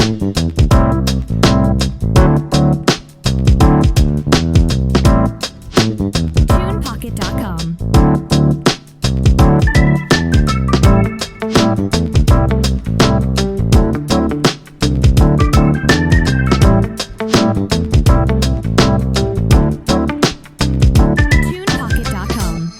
TunePocket.com. TunePocket.com.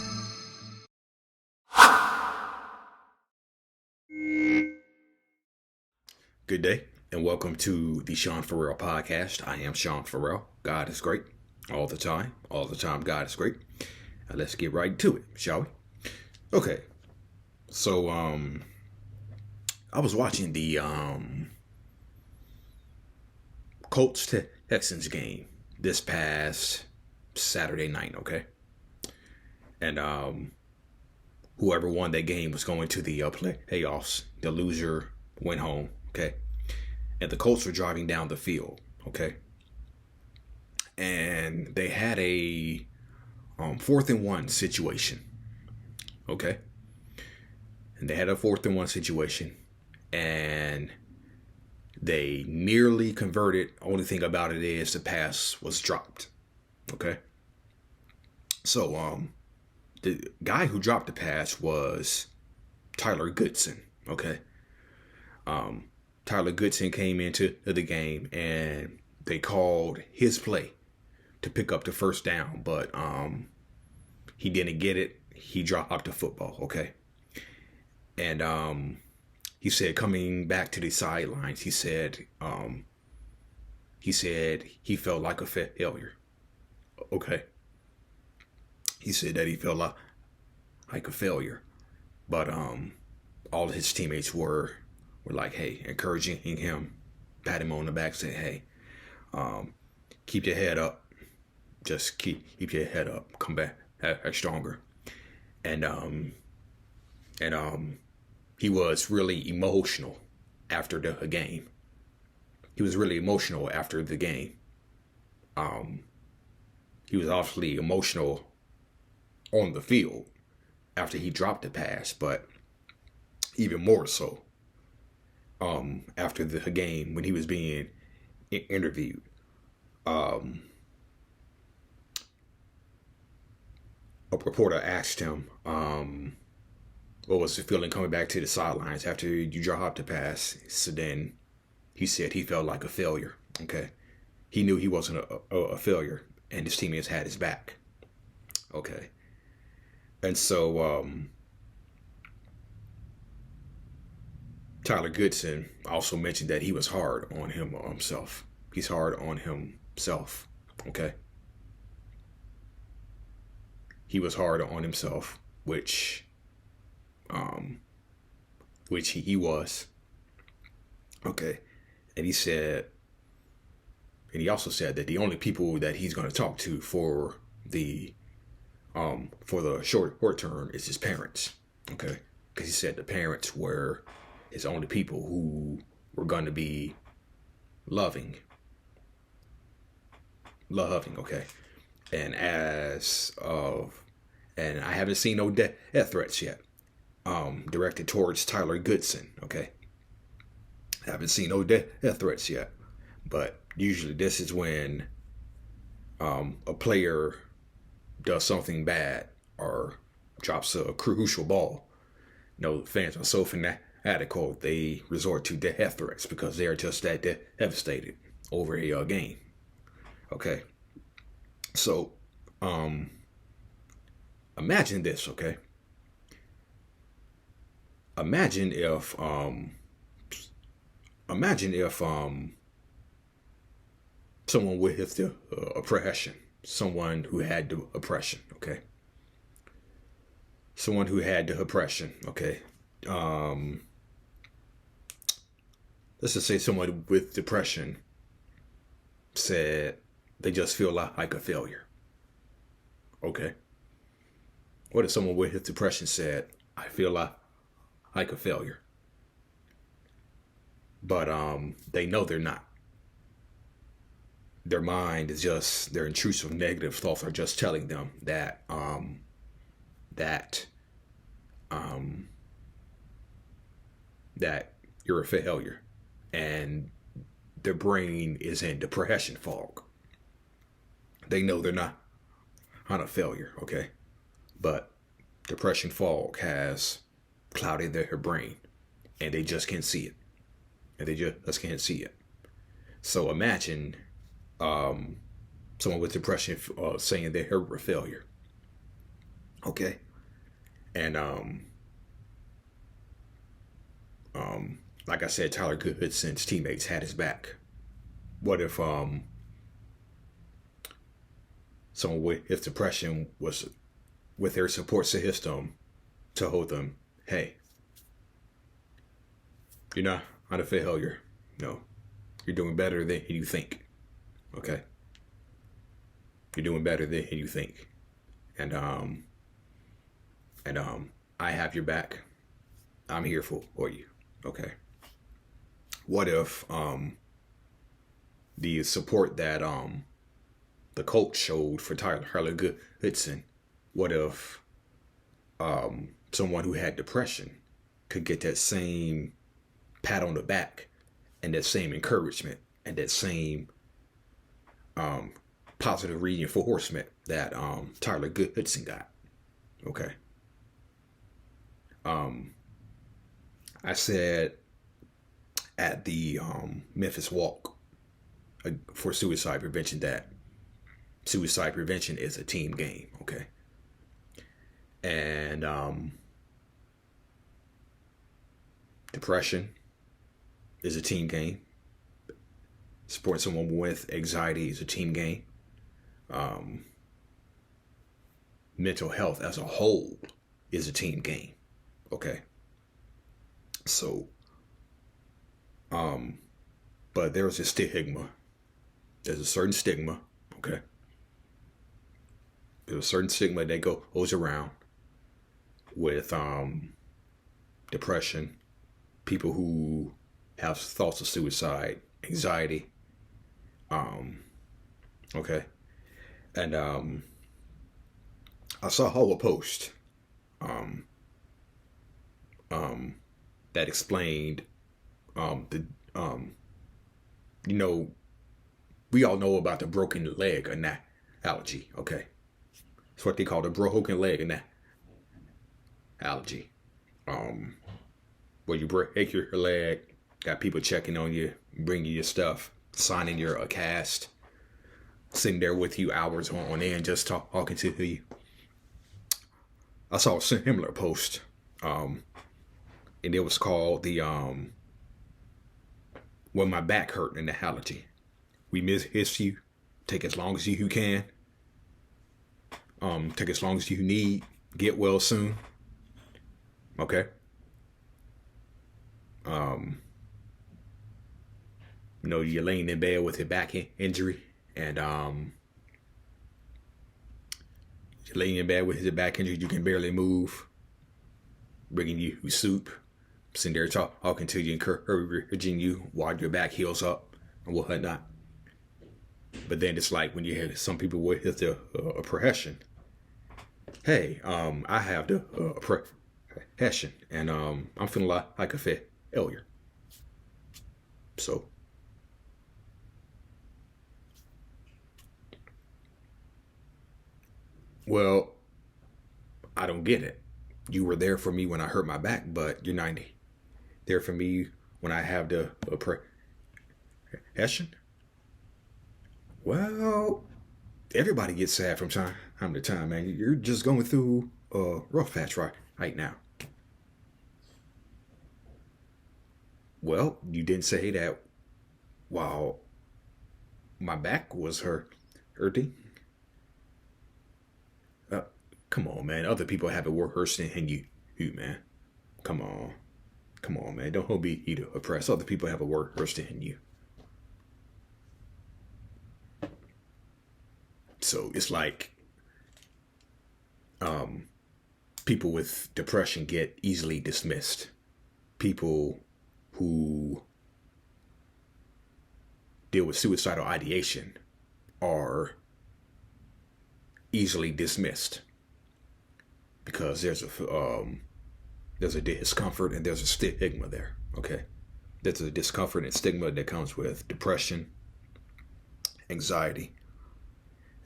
Good day, and welcome to the Sean Farrell podcast. I am Sean Farrell. God is great all the time. All the time, God is great. Now let's get right to it, shall we? Okay. So, I was watching the Colts Texans game this past Saturday night, okay? And whoever won that game was going to the playoffs. The loser went home, okay? And the Colts were driving down the field, okay? And they had a 4th and 1 situation, okay? And they had a 4th and 1 situation, and they nearly converted. Only thing about it is the pass was dropped, okay? So the guy who dropped the pass was Tyler Goodson, okay? Tyler Goodson came into the game, and they called his play to pick up the first down, but he didn't get it. He dropped the football, okay? And he said, coming back to the sidelines, he said he felt like a failure, okay? He said that he felt like a failure, but all of his teammates were like, hey, encouraging him, pat him on the back, say, hey, keep your head up. Just keep your head up. Come back stronger. And he was really emotional after the game. He was really emotional after the game. He was obviously emotional on the field after he dropped the pass, but even more so after the game when he was being interviewed. A reporter asked him, what was the feeling coming back to the sidelines after you dropped the pass? So then he said he felt like a failure. Okay. He knew he wasn't a failure, and his teammates had his back. Okay. And so Tyler Goodson also mentioned that he was hard on himself. He's hard on himself. Okay. He was hard on himself, which he was. Okay. And he also said that the only people that he's going to talk to for the short term is his parents. Okay. Because he said the parents were his only people who were going to be loving. Okay. And and I haven't seen no death threats yet, directed towards Tyler Goodson. Okay. I haven't seen no death threats yet, but usually this is when a player does something bad or drops a crucial ball. Fans are so fanatical, they resort to death threats because they are just that devastated over a game. Okay. So, imagine this, okay? Imagine if someone with the oppression, someone who had the oppression, okay? Someone who had the oppression, okay? Let's just say someone with depression said they just feel like a failure, okay? What if someone with depression said, I feel like a failure? But they know they're not. Their mind is just, their intrusive negative thoughts are just telling them that that you're a failure, and their brain is in depression fog. They know they're not on a failure, okay? But depression fog has clouded their brain and they just can't see it. And they just can't see it. So imagine someone with depression saying they're a failure, okay? And like I said, Tyler Goodson's teammates had his back. What if someone with depression was with their support system told them, hey, you're not on a failure. No, you're doing better than you think. Okay? You're doing better than you think. And I have your back. I'm here for you. Okay? What if the support that the Colts showed for Tyler Goodson, what if someone who had depression could get that same pat on the back and that same encouragement and that same positive reinforcement that Tyler Goodson got? Okay. I said at the Memphis Walk for suicide prevention that suicide prevention is a team game, okay? And depression is a team game. Supporting someone with anxiety is a team game. Mental health as a whole is a team game, okay? So, but there's a stigma. There's a certain stigma, okay? There's a certain stigma that goes around with depression, people who have thoughts of suicide, anxiety, okay? And I saw a post that explained we all know about the broken leg analogy, okay? It's what they call the broken leg analogy. Where you break your leg, got people checking on you, bringing you your stuff, signing your cast, sitting there with you hours on end, just talking to you. I saw a similar post, and it was called the when my back hurt analogy. We miss you. Take as long as you can. Take as long as you need. Get well soon. Okay. You're laying in bed with your back injury, and you're laying in bed with your back injury. You can barely move. Bringing you soup, sitting there talking to you, encouraging you while your back heals up and whatnot. But then it's like when you have some people with the oppression. Hey, I have the oppression, and I'm feeling like a failure. So, well, I don't get it. You were there for me when I hurt my back, but you're not there for me when I have the oppression. Well, everybody gets sad from time to time, man. You're just going through a rough patch right now. Well, you didn't say that while my back was hurting. Come on, man. Other people have it worse than you, man. Come on, man. Don't be oppressed. Other people have it worse than you. So it's like people with depression get easily dismissed. People who deal with suicidal ideation are easily dismissed because there's a discomfort and there's a stigma there. Okay, There's a discomfort and stigma that comes with depression, anxiety,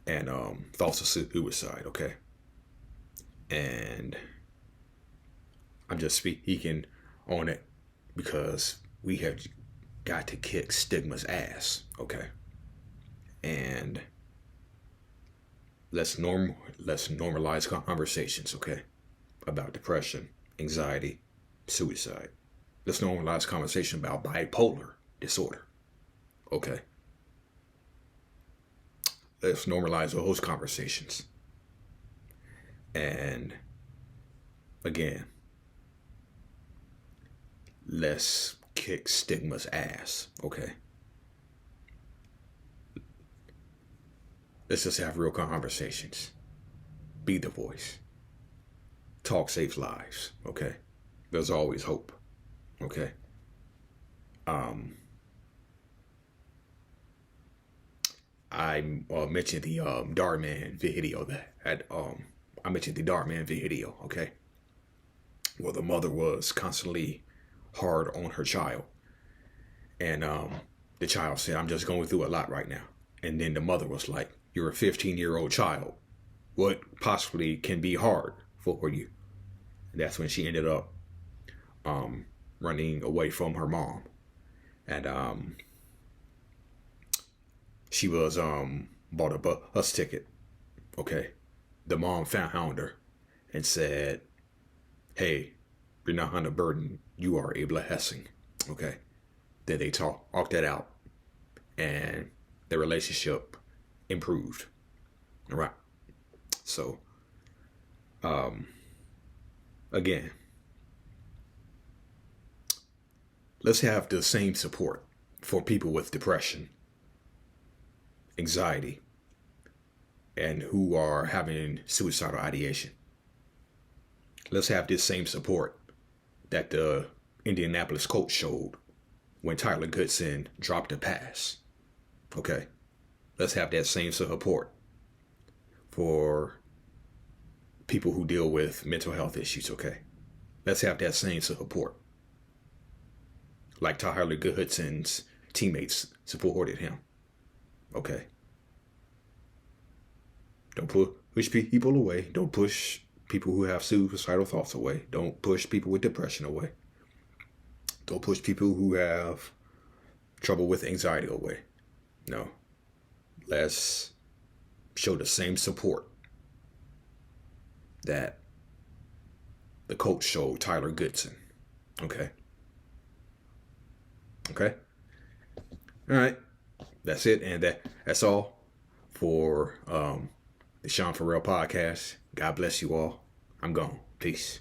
and thoughts of suicide. Okay, and I'm just speaking on it because we have got to kick stigma's ass. Okay, and let's normalize conversations. Okay, about depression, anxiety, suicide. Let's normalize conversation about bipolar disorder. Okay. Let's normalize those conversations. And again, let's kick stigma's ass. Okay. Let's just have real conversations. Be the voice. Talk saves lives. Okay. There's always hope. Okay. I mentioned the Darman video I mentioned the Darman video. Okay, well, the mother was constantly hard on her child, and the child said, "I'm just going through a lot right now." And then the mother was like, "You're a 15-year-old child. What possibly can be hard for you?" And that's when she ended up running away from her mom, and she was bought a bus ticket. Okay, the mom found her and said, "Hey, you're not a burden. You are a blessing." Okay, then they talked that out, and the relationship improved. All right. So, again, let's have the same support for people with depression, anxiety, and who are having suicidal ideation. Let's have this same support that the Indianapolis Colts showed when Tyler Goodson dropped a pass. Okay, let's have that same support for people who deal with mental health issues. Okay, let's have that same support. Like Tyler Goodson's teammates supported him. Okay. Don't push people away. Don't push people who have suicidal thoughts away. Don't push people with depression away. Don't push people who have trouble with anxiety away. No. Let's show the same support that the coach showed Tyler Goodson. Okay. Okay. All right. That's it. And that's all for the Sean Farrell podcast. God bless you all. I'm gone. Peace.